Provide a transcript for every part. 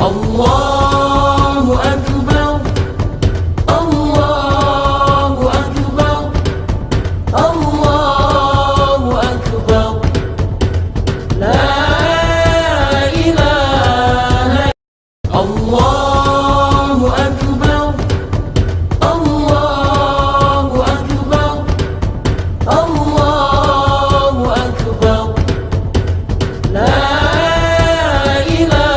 Allahu Akbar, Allahu Akbar, Allahu Akbar, la ilaha Allahu Akbar, Allahu Akbar, Allahu Akbar, la ilaha.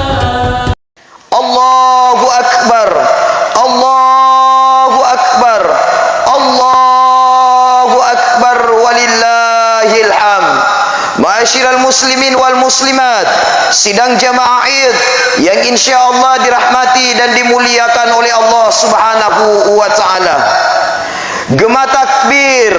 Allahu Akbar, Allahu Akbar, Allahu Akbar, walillahil hamd. Ma'asyiral muslimin wal muslimat, sidang jamaah Id yang insyaallah dirahmati dan dimuliakan oleh Allah Subhanahu wa taala. Gema takbir,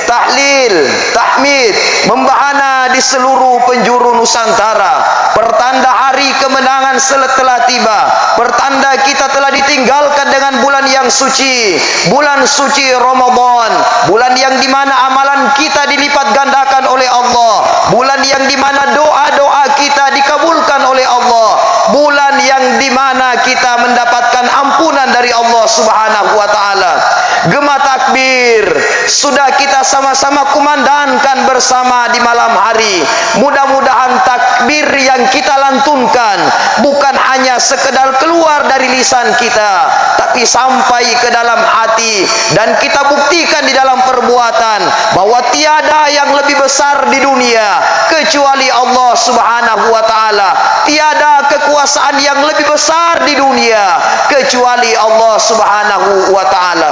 tahlil, tahmid membahana di seluruh penjuru Nusantara, pertanda hari kemenangan telah tiba, pertanda kita telah ditinggalkan dengan bulan yang suci, bulan suci Ramadan, bulan yang dimana amalan kita dilipat gandakan oleh Allah, bulan yang dimana doa-doa kita dikabulkan oleh Allah, bulan yang dimana kita mendapatkan ampunan dari Allah Subhanahu wa taala. Gema takbir sudah kita sama-sama kumandangkan bersama di malam hari. Mudah-mudahan takbir yang kita lantunkan bukan hanya sekedar keluar dari lisan kita, tapi sampai ke dalam hati, dan kita buktikan di dalam perbuatan bahwa tiada yang lebih besar di dunia kecuali Allah Subhanahu wa taala. Tiada kekuasaan yang lebih besar di dunia kecuali Allah Subhanahu wa taala.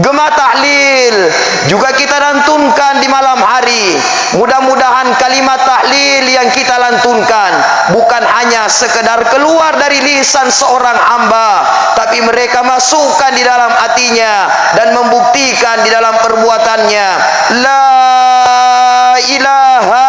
Gema tahlil juga kita lantunkan di malam hari. Mudah-mudahan kalimat tahlil yang kita lantunkan bukan hanya sekedar keluar dari lisan seorang hamba, tapi mereka masukkan di dalam hatinya dan membuktikan di dalam perbuatannya. La ilaha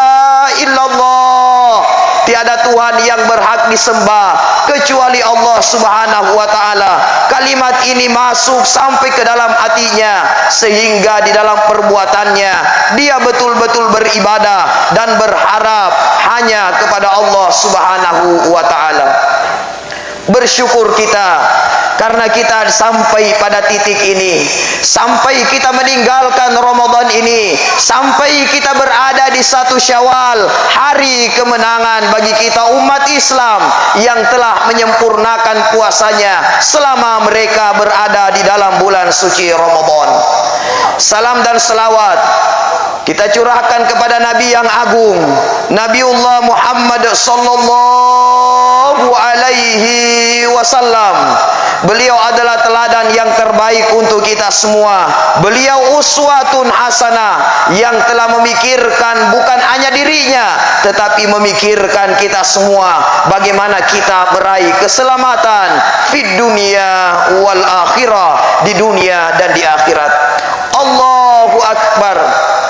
illallah, tiada Tuhan yang berhak disembah kecuali Allah Subhanahu wa taala. Kalimat ini masuk sampai ke dalam hatinya, sehingga di dalam perbuatannya dia betul-betul beribadah dan berharap hanya kepada Allah Subhanahu wa taala. Bersyukur kita karena kita sampai pada titik ini, sampai kita meninggalkan Ramadan ini, sampai kita berada di 1 Syawal, hari kemenangan bagi kita umat Islam yang telah menyempurnakan puasanya selama mereka berada di dalam bulan suci Ramadan. Salam dan selawat kita curahkan kepada Nabi yang agung, Nabiullah Muhammad sallallahu alaihi wasallam. Beliau adalah teladan yang terbaik untuk kita semua. Beliau uswatun hasanah yang telah memikirkan bukan hanya dirinya, tetapi memikirkan kita semua, bagaimana kita meraih keselamatan fid dunia wal akhirah, di dunia dan di akhirat. Allahu Akbar,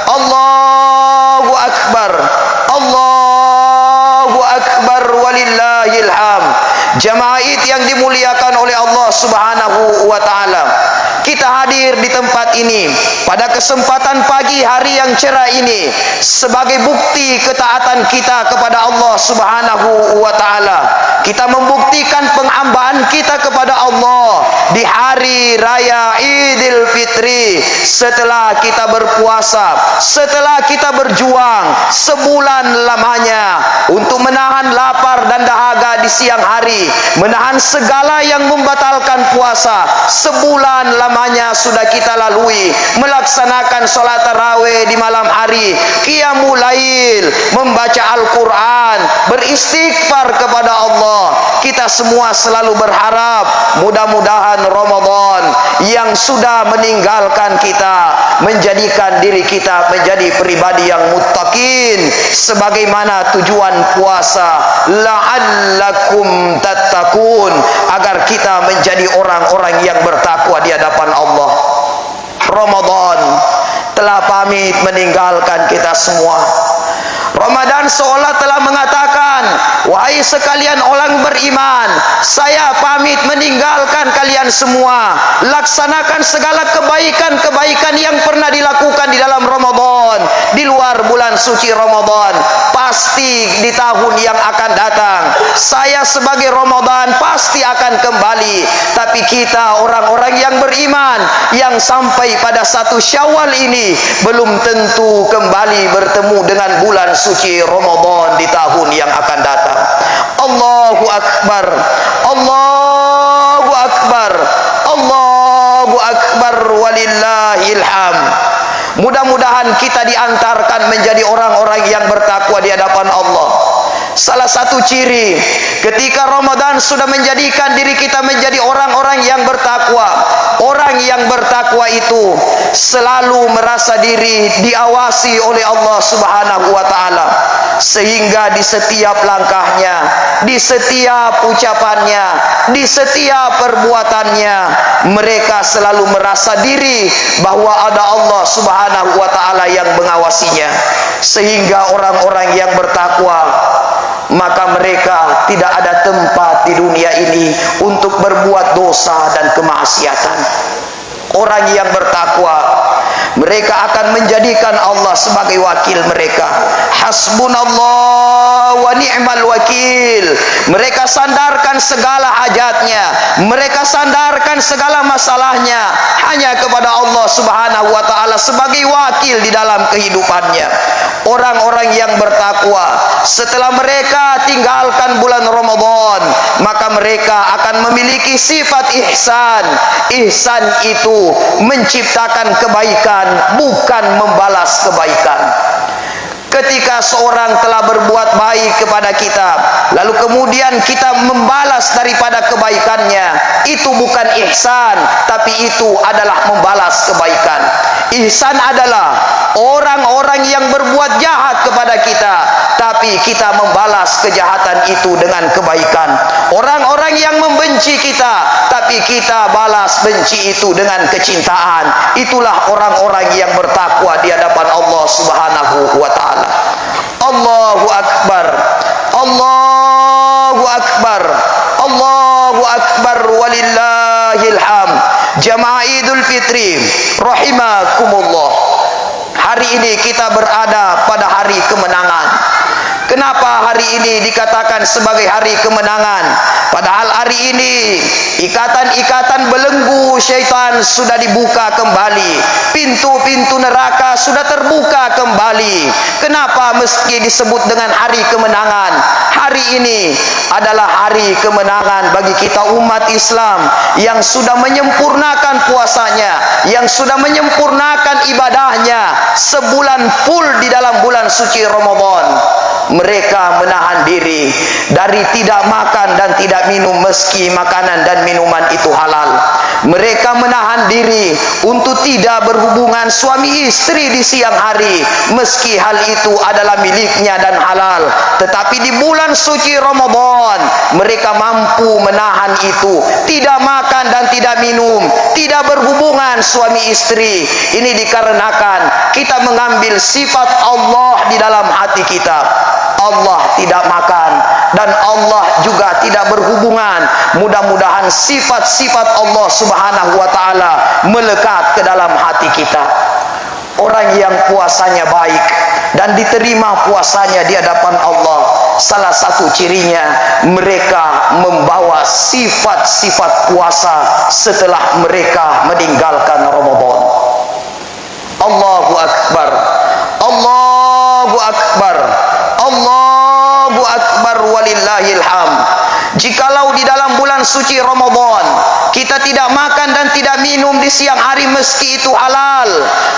Allahu Akbar, Allahu Akbar, walillahil hamd. Jamaah Id yang dimuliakan oleh Allah Subhanahu wa taala, kita hadir di tempat ini pada kesempatan pagi hari yang cerah ini sebagai bukti ketaatan kita kepada Allah Subhanahu wa taala. Kita membuktikan penghambaan kita kepada Allah di hari raya Idul Fitri, setelah kita berpuasa, setelah kita berjuang sebulan lamanya untuk menahan lapar dan dahaga di siang hari, menahan segala yang membatalkan puasa. Sebulan lamanya sudah kita lalui, melaksanakan sholat tarawih di malam hari, qiyamul lail, membaca Al-Quran, beristighfar kepada Allah. Kita semua selalu berharap mudah-mudahan Ramadan yang sudah meninggalkan kita menjadikan diri kita menjadi pribadi yang muttaqin, sebagaimana tujuan puasa, la'allakum tattaqun, agar kita menjadi orang-orang yang bertakwa di hadapan Allah. Ramadan telah pamit meninggalkan kita semua. Ramadan seolah telah mengatakan, wahai sekalian orang beriman, saya pamit meninggalkan kalian semua. Laksanakan segala kebaikan-kebaikan yang pernah dilakukan di dalam Ramadan, di luar bulan suci Ramadan. Pasti di tahun yang akan datang, saya sebagai Ramadan pasti pasti akan kembali. Tapi kita orang-orang yang beriman, yang sampai pada 1 Syawal ini belum tentu kembali bertemu dengan bulan suci Ramadan di tahun yang akan datang. Allahu Akbar, Allahu Akbar, Allahu Akbar, walillahil hamd. Mudah-mudahan kita diantarkan menjadi orang-orang yang bertakwa di hadapan Allah. Salah satu ciri ketika Ramadan sudah menjadikan diri kita menjadi orang-orang yang bertakwa. Orang yang bertakwa itu selalu merasa diri diawasi oleh Allah Subhanahu wa taala, sehingga di setiap langkahnya, di setiap ucapannya, di setiap perbuatannya, mereka selalu merasa diri bahwa ada Allah Subhanahu wa taala yang mengawasinya. Sehingga orang-orang yang bertakwa, maka mereka tidak ada tempat di dunia ini untuk berbuat dosa dan kemaksiatan. Orang yang bertakwa, mereka akan menjadikan Allah sebagai wakil mereka. Hasbunallah wa ni'mal wakil. Mereka sandarkan segala hajatnya, mereka sandarkan segala masalahnya hanya kepada Allah Subhanahu wa taala sebagai wakil di dalam kehidupannya. Orang-orang yang bertakwa, setelah mereka tinggalkan bulan Ramadan, maka mereka akan memiliki sifat ihsan. Ihsan itu menciptakan kebaikan, bukan membalas kebaikan. Ketika seorang telah berbuat baik kepada kita, lalu kemudian kita membalas daripada kebaikannya, itu bukan ihsan, tapi itu adalah membalas kebaikan. Ihsan adalah orang-orang yang berbuat jahat kepada kita, tapi kita membalas kejahatan itu dengan kebaikan. Orang-orang yang membenci kita, tapi kita balas benci itu dengan kecintaan. Itulah orang-orang yang bertakwa di hadapan Allah Subhanahu wa taala. Allahu Akbar, Allahu Akbar, Allahu Akbar, walillahil hamd. Jamaah Idul Fitri rahimakumullah, hari ini kita berada pada hari kemenangan. Kenapa hari ini dikatakan sebagai hari kemenangan? Padahal hari ini ikatan-ikatan belenggu syaitan sudah dibuka kembali, pintu-pintu neraka sudah terbuka kembali. Kenapa meski disebut dengan hari kemenangan? Hari ini adalah hari kemenangan bagi kita umat Islam yang sudah menyempurnakan puasanya, yang sudah menyempurnakan ibadahnya sebulan full di dalam bulan suci Ramadan. Mereka menahan diri dari tidak makan dan tidak minum meski makanan dan minuman itu halal. Mereka menahan diri untuk tidak berhubungan suami istri di siang hari meski hal itu adalah miliknya dan halal. Tetapi di bulan suci Ramadan mereka mampu menahan itu, tidak makan dan tidak minum, tidak berhubungan suami istri. Ini dikarenakan kita mengambil sifat Allah di dalam hati kita. Allah tidak makan dan Allah juga tidak berhubungan. Mudah-mudahan sifat-sifat Allah Subhanahu wa taala melekat ke dalam hati kita. Orang yang puasanya baik dan diterima puasanya di hadapan Allah, salah satu cirinya mereka membawa sifat-sifat puasa setelah mereka meninggalkan Ramadan. Allahu Akbar, Allahu Akbar, Allahu Akbar, walillahil hamd. Jikalau di dalam bulan suci Ramadan kita tidak makan dan tidak minum di siang hari meski itu halal,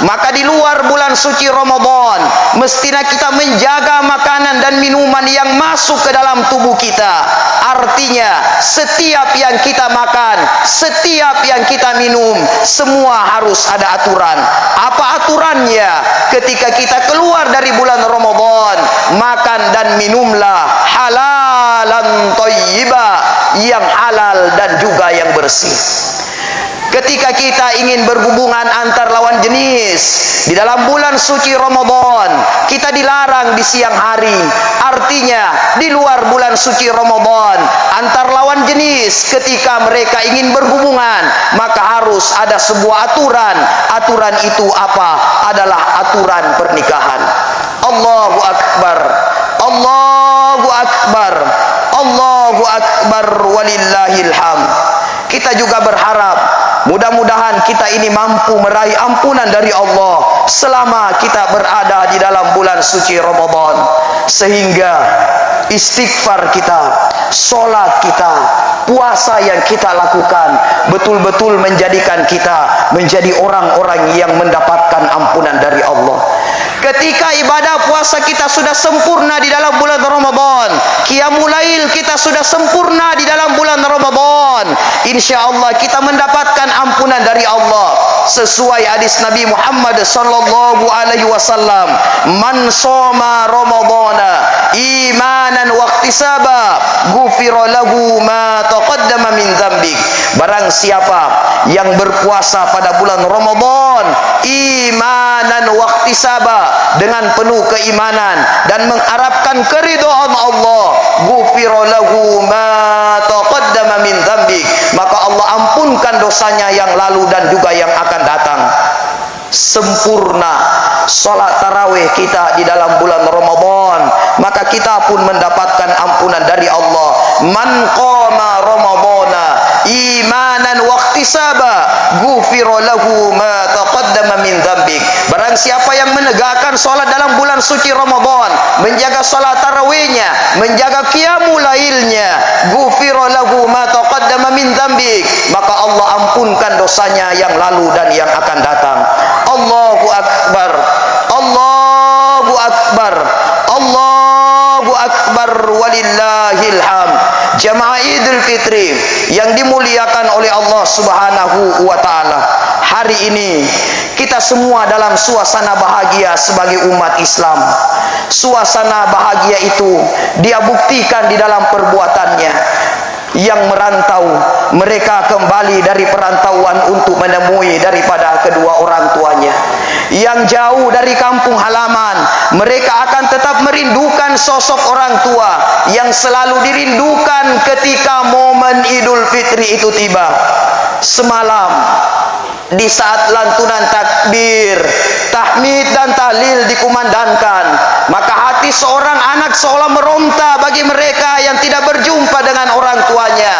maka di luar bulan suci Ramadan mestinya kita menjaga makanan dan minuman yang masuk ke dalam tubuh kita. Artinya setiap yang kita makan, setiap yang kita minum, semua harus ada aturan. Apa aturannya? Ketika kita keluar dari bulan Ramadan, makan dan minumlah halalan thayyiba, yang halal dan juga yang bersih. Ketika kita ingin berhubungan antar lawan jenis di dalam bulan suci Ramadan, kita dilarang di siang hari. Artinya di luar bulan suci Ramadan, antar lawan jenis ketika mereka ingin berhubungan, maka harus ada sebuah aturan. Aturan itu apa? Adalah aturan pernikahan. Allahu Akbar, Allahu Akbar, Allahu Allahu akbar walillahil hamd. Kita juga berharap mudah-mudahan kita ini mampu meraih ampunan dari Allah selama kita berada di dalam bulan suci Ramadan, sehingga istighfar kita, solat kita, puasa yang kita lakukan betul-betul menjadikan kita menjadi orang-orang yang mendapatkan ampunan dari Allah. Ketika ibadah puasa kita sudah sempurna di dalam bulan Ramadan, qiyamul lail kita sudah sempurna di dalam bulan Ramadan, insyaallah kita mendapatkan ampunan dari Allah sesuai hadis Nabi Muhammad sallallahu alaihi wasallam, man shoma ramadhana imanan wa ihtisaba ghufira lahu ma taqaddama min dzambik. Barang siapa yang berpuasa pada bulan Ramadan imanan wa ihtisaba, dengan penuh keimanan dan mengharapkan keridhaan Allah, ghufira lahu ma taqaddama min dzambik, maka Allah ampunkan dosanya yang lalu dan juga yang akan datang. Sempurna salat tarawih kita di dalam bulan Ramadan, maka kita pun mendapatkan ampunan dari Allah. Man qama ramadhana imanan wa ihtisaba ghufira lahu ma taqaddama min dzambik. Barang siapa yang menegakkan salat dalam bulan suci Ramadan, menjaga salat tarawihnya, menjaga qiyamul lailnya, ghufira lahu ma taqaddama min dzambik, maka Allah ampunkan dosanya yang lalu dan yang akan datang. Allahu akbar, Allahu akbar, Allahu akbar walillahil hamd. Jamaah Idul Fitri yang dimuliakan oleh Allah Subhanahu wa taala, hari ini kita semua dalam suasana bahagia sebagai umat Islam. Suasana bahagia itu dia buktikan di dalam perbuatannya. Yang merantau, mereka kembali dari perantauan untuk menemui daripada kedua orang tuanya. Yang jauh dari kampung halaman, mereka akan tetap merindukan sosok orang tua yang selalu dirindukan ketika momen Idul Fitri itu tiba. Semalam di saat lantunan takbir, tahmid dan tahlil dikumandangkan, maka hati seorang anak seolah meronta bagi mereka yang tidak berjumpa dengan orang tuanya.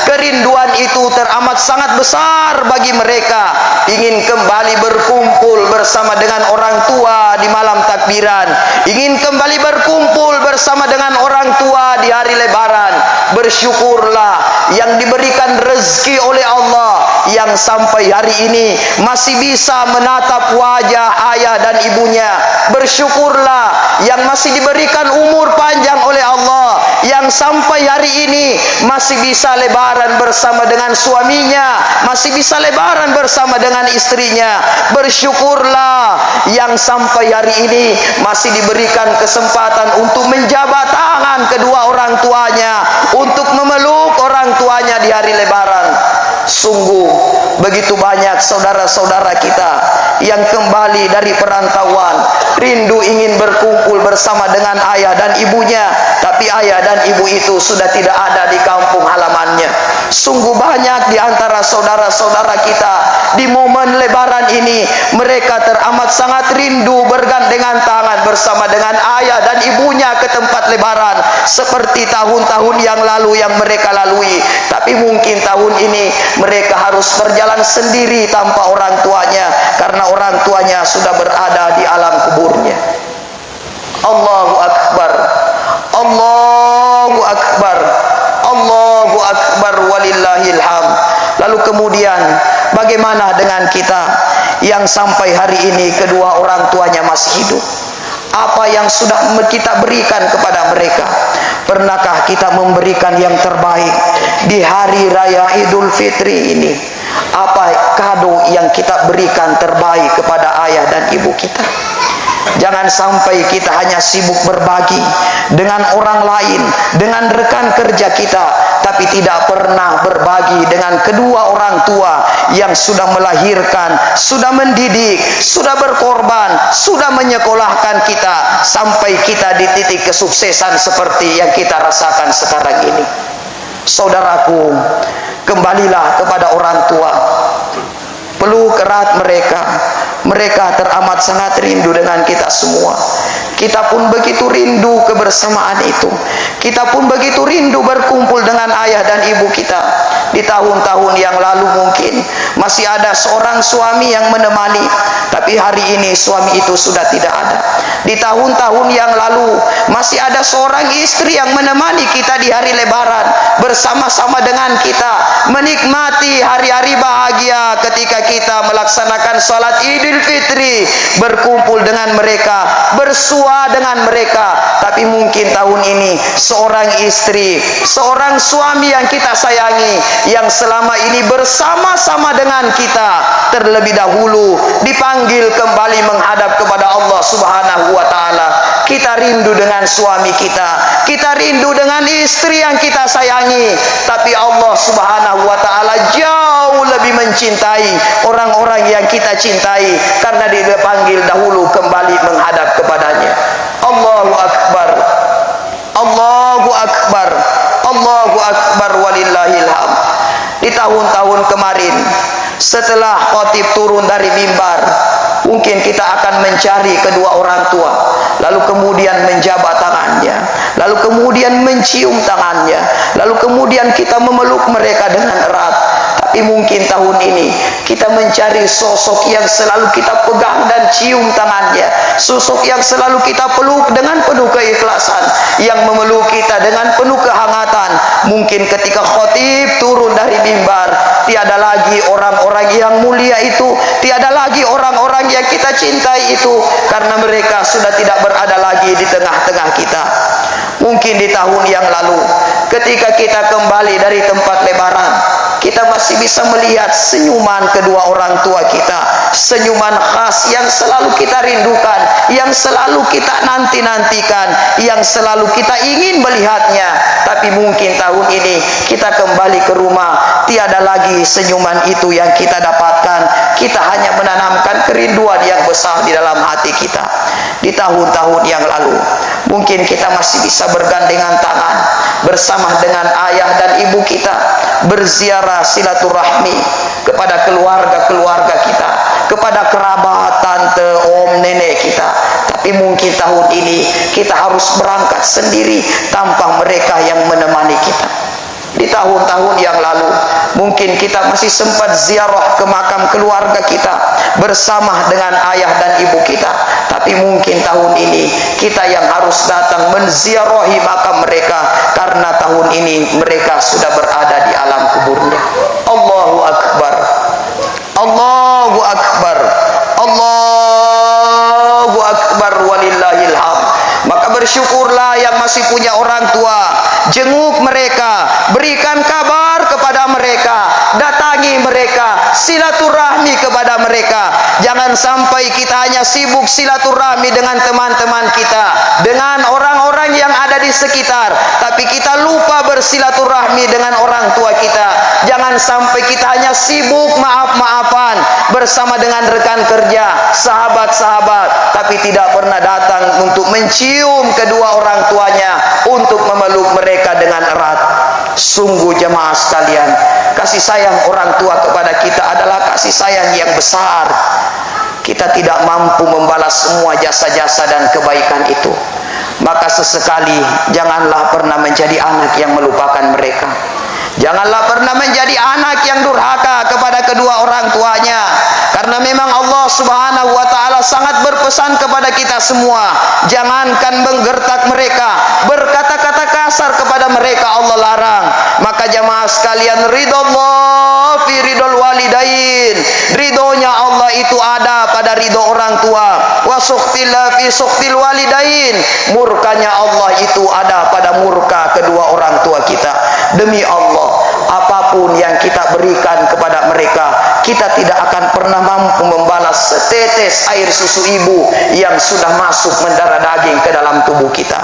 Kerinduan itu teramat sangat besar bagi mereka, ingin kembali berkumpul bersama dengan orang tua di malam takbiran, ingin kembali berkumpul bersama dengan orang tua di hari lebaran. Bersyukurlah yang diberikan rezeki oleh Allah, yang sampai hari ini masih bisa menatap wajah ayah dan ibunya. Bersyukurlah yang masih diberikan umur panjang oleh Allah, yang sampai hari ini masih bisa lebaran bersama dengan suaminya, masih bisa lebaran bersama dengan istrinya. Bersyukurlah yang sampai hari ini masih diberikan kesempatan untuk menjabat tangan kedua orang tuanya, untuk memeluk orang tuanya di hari lebaran. Sungguh begitu banyak saudara-saudara kita yang kembali dari perantauan, rindu ingin berkumpul bersama dengan ayah dan ibunya, tapi ayah dan ibu itu sudah tidak ada di kampung halamannya. Sungguh banyak di antara saudara-saudara kita di momen lebaran ini, mereka teramat sangat rindu bergandengan tangan bersama dengan ayah dan ibunya ke tempat lebaran seperti tahun-tahun yang lalu yang mereka lalui. Tapi mungkin tahun ini mereka harus berjalan sendiri tanpa orang tuanya, karena orang tuanya sudah berada di alam kuburnya. Allahu akbar, Allahu akbar, Allahu akbar walillahil hamd. Lalu kemudian bagaimana dengan kita yang sampai hari ini kedua orang tuanya masih hidup? Apa yang sudah kita berikan kepada mereka? Pernahkah kita memberikan yang terbaik di hari raya Idul Fitri ini? Apa kado yang kita berikan terbaik kepada ayah dan ibu kita? Jangan sampai kita hanya sibuk berbagi dengan orang lain, dengan rekan kerja kita, tapi tidak pernah berbagi dengan kedua orang tua yang sudah melahirkan, sudah mendidik, sudah berkorban, sudah menyekolahkan kita sampai kita di titik kesuksesan seperti yang kita rasakan sekarang ini. Saudaraku, kembalilah kepada orang tua, peluk erat mereka, Mereka teramat sangat rindu dengan kita semua. Kita pun begitu rindu kebersamaan itu. Kita pun begitu rindu berkumpul dengan ayah dan ibu kita. Di tahun-tahun yang lalu mungkin masih ada seorang suami yang menemani, tapi hari ini suami itu sudah tidak ada. Di tahun-tahun yang lalu masih ada seorang istri yang menemani kita di hari Lebaran, bersama-sama dengan kita menikmati hari-hari bahagia ketika kita melaksanakan salat Idul Fitri, berkumpul dengan mereka, bersua dengan mereka. Tapi mungkin tahun ini seorang istri, seorang suami yang kita sayangi, yang selama ini bersama-sama dengan kita, terlebih dahulu dipanggil kembali menghadap kepada Allah Subhanahu wa taala. Kita rindu dengan suami kita rindu dengan istri yang kita sayangi, tapi Allah Subhanahu wa taala jauh lebih mencintai orang-orang yang kita cintai, karena dia dipanggil dahulu kembali menghadap kepadanya. Allahu akbar, Allahu akbar, Allahu akbar, walillahil hamd. Di tahun-tahun kemarin, setelah khotib turun dari mimbar, mungkin kita akan mencari kedua orang tua, lalu kemudian menjabat tangannya, lalu kemudian mencium tangannya, lalu kemudian kita memeluk mereka dengan erat. Tapi mungkin tahun ini kita mencari sosok yang selalu kita pegang dan cium tangannya, sosok yang selalu kita peluk dengan penuh keikhlasan, yang memeluk kita dengan penuh kehangatan. Mungkin ketika khotib turun dari mimbar, tiada lagi orang-orang yang mulia itu, tiada lagi orang-orang yang kita cintai itu, karena mereka sudah tidak berada lagi di tengah-tengah kita. Mungkin di tahun yang lalu ketika kita kembali dari tempat Lebaran, kita masih bisa melihat senyuman kedua orang tua kita, senyuman khas yang selalu kita rindukan, yang selalu kita nanti-nantikan, yang selalu kita ingin melihatnya. Tapi mungkin tahun ini kita kembali ke rumah, tiada lagi senyuman itu yang kita dapatkan. Kita hanya menanamkan kerinduan yang besar di dalam hati kita. Di tahun-tahun yang lalu mungkin kita masih bisa bergandengan tangan bersama dengan ayah dan ibu kita, berziarah silaturahmi kepada keluarga-keluarga kita, kepada kerabat, tante, om, nenek kita. Tapi mungkin tahun ini kita harus berangkat sendiri tanpa mereka yang menemani kita. Di tahun-tahun yang lalu mungkin kita masih sempat ziarah ke makam keluarga kita bersama dengan ayah dan ibu kita. Tapi mungkin tahun ini kita yang harus datang menziarahi makam mereka, karena tahun ini mereka sudah berada di alam kuburnya. Allahu akbar, Allahu akbar, Allahu akbar, walillahil hamd. Maka bersyukurlah yang masih punya orang tua, jenguk mereka, berikan kabar kepada mereka, datangi mereka, silaturahmi kepada mereka. Jangan sampai kita hanya sibuk silaturahmi dengan teman-teman kita, dengan orang-orang yang ada di sekitar, tapi kita lupa bersilaturahmi dengan orang tua kita. Jangan sampai kita hanya sibuk maaf-maafan bersama dengan rekan kerja, sahabat-sahabat, tapi tidak pernah datang untuk mencium kedua orang tuanya, untuk memeluk mereka dengan erat. Sungguh jemaah sekalian, kasih sayang orang tua kepada kita adalah kasih sayang yang besar. Kita tidak mampu membalas semua jasa-jasa dan kebaikan itu. Maka sesekali janganlah pernah menjadi anak yang melupakan mereka. Janganlah pernah menjadi anak yang durhaka kepada kedua orang tuanya, karena memang Allah Subhanahu wa taala sangat berpesan kepada kita semua, jangankan menggertak mereka, berkata-kata kasar kepada mereka Allah larang. Maka jamaah sekalian, ridallah fi ridol walidain, ridhonya Allah itu ada pada ridho orang tua. Wa sukhtillah fi sukhtil walidain, murkanya Allah itu ada pada murka kedua orang tua kita. Demi Allah, apapun yang kita berikan kepada mereka, kita tidak akan pernah mampu membalas setetes air susu ibu yang sudah masuk mendarah daging ke dalam tubuh kita.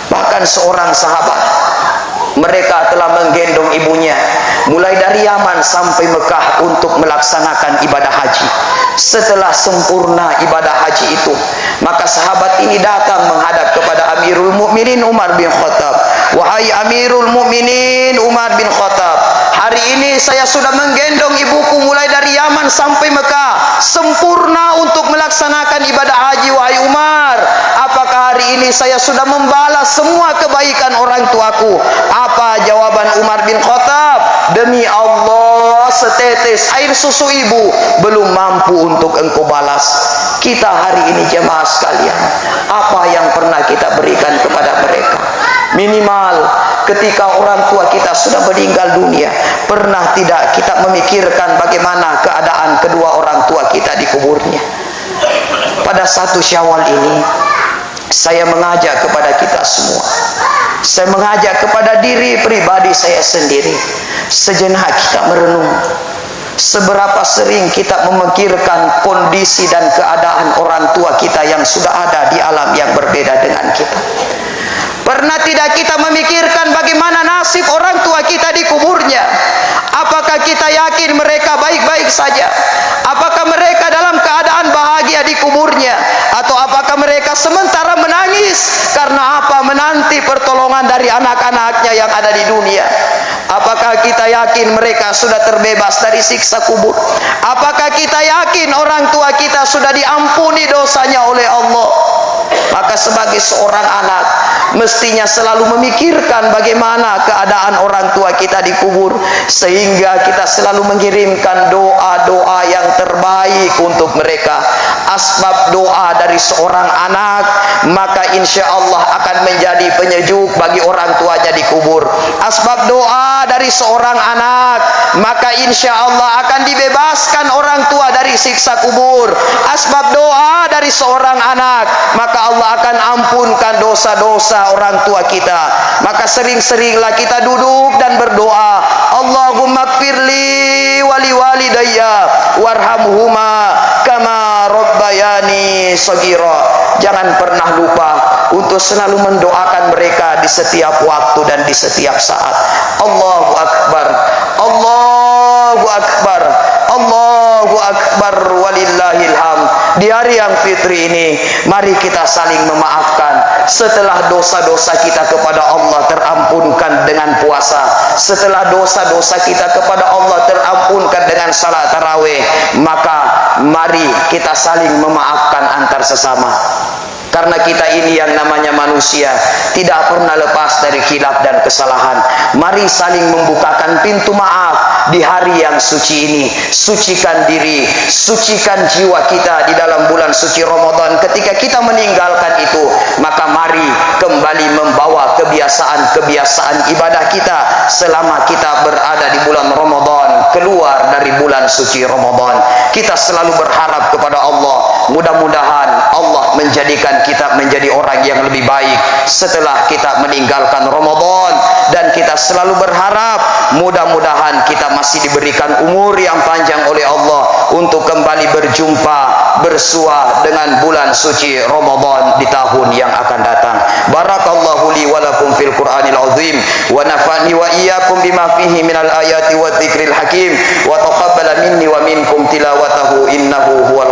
Bahkan seorang sahabat, mereka telah menggendong ibunya mulai dari Yaman sampai Mekah untuk melaksanakan ibadah haji. Setelah sempurna ibadah haji itu, maka sahabat ini datang menghadap kepada Amirul Mukminin Umar bin Khattab. Wahai Amirul Mukminin Umar bin Khattab, hari Hari ini saya sudah menggendong ibuku mulai dari Yaman sampai Mekah, sempurna untuk melaksanakan ibadah haji. Wahai Umar, apakah hari ini saya sudah membalas semua kebaikan orang tuaku? Apa jawaban Umar bin Khattab? Demi Allah, setetes air susu ibu belum mampu untuk engkau balas. Kita hari ini jemaah sekalian, apa yang pernah kita berikan kepada mereka? Minimal ketika orang tua kita sudah meninggal dunia, pernah tidak kita memikirkan bagaimana keadaan kedua orang tua kita di kuburnya? Pada 1 Syawal ini, saya mengajak kepada kita semua, saya mengajak kepada diri pribadi saya sendiri, sejenak kita merenung. Seberapa sering kita memikirkan kondisi dan keadaan orang tua kita yang sudah ada di alam yang berbeda dengan kita? Pernah tidak kita memikirkan bagaimana nasib orang tua kita di kuburnya? Apakah kita yakin mereka baik-baik saja? Apakah mereka dalam keadaan bahagia di kuburnya? Atau apakah mereka sementara menangis karena apa? Menanti pertolongan dari anak-anaknya yang ada di dunia. Apakah kita yakin mereka sudah terbebas dari siksa kubur? Apakah kita yakin orang tua kita sudah diampuni dosanya oleh Allah? Maka sebagai seorang anak, mestinya selalu memikirkan bagaimana keadaan orang tua kita di kubur, sehingga kita selalu mengirimkan doa-doa yang terbaik untuk mereka. Asbab doa dari seorang anak, maka insya Allah akan menjadi penyejuk bagi orang tuanya di kubur. Asbab doa dari seorang anak, maka insya Allah akan dibebaskan orang tua dari siksa kubur. Asbab doa dari seorang anak, maka Allah akan ampunkan dosa-dosa orang tua kita. Maka sering-seringlah kita duduk dan berdoa, Allahumma gfirli wali walidayya warhamhuma kama rabbayani shaghira. Jangan pernah lupa untuk selalu mendoakan mereka di setiap waktu dan di setiap saat. Allahu Akbar, Allahu Akbar, Allahu Akbar, walillahil hamd. Di hari yang fitri ini, mari kita saling memaafkan. Setelah dosa-dosa kita kepada Allah terampunkan dengan puasa, setelah dosa-dosa kita kepada Allah terampunkan dengan salat tarawih, maka mari kita saling memaafkan antar sesama. Karena kita ini yang namanya manusia, tidak pernah lepas dari khilaf dan kesalahan. Mari saling membukakan pintu maaf di hari yang suci ini. Sucikan diri, sucikan jiwa kita di dalam bulan suci Ramadan. Ketika kita meninggalkan itu, maka mari kembali membawa kebiasaan-kebiasaan ibadah kita selama kita berada di bulan Ramadan, keluar dari bulan suci Ramadan. Kita selalu berharap kepada Allah, mudah-mudahan Allah menjadikan kita menjadi orang yang lebih baik setelah kita meninggalkan Ramadan. Dan kita selalu berharap mudah-mudahan kita masih diberikan umur yang panjang oleh Allah untuk kembali berjumpa, bersua dengan bulan suci Ramadan di tahun yang akan datang. Barakallahu li wa lakum fil Qur'anil azim wa nafa'ni wa iyyakum bima fihi minal ayati wa dzikril hakim wa taqabbala minni wa minkum tilawatahu innahu huwal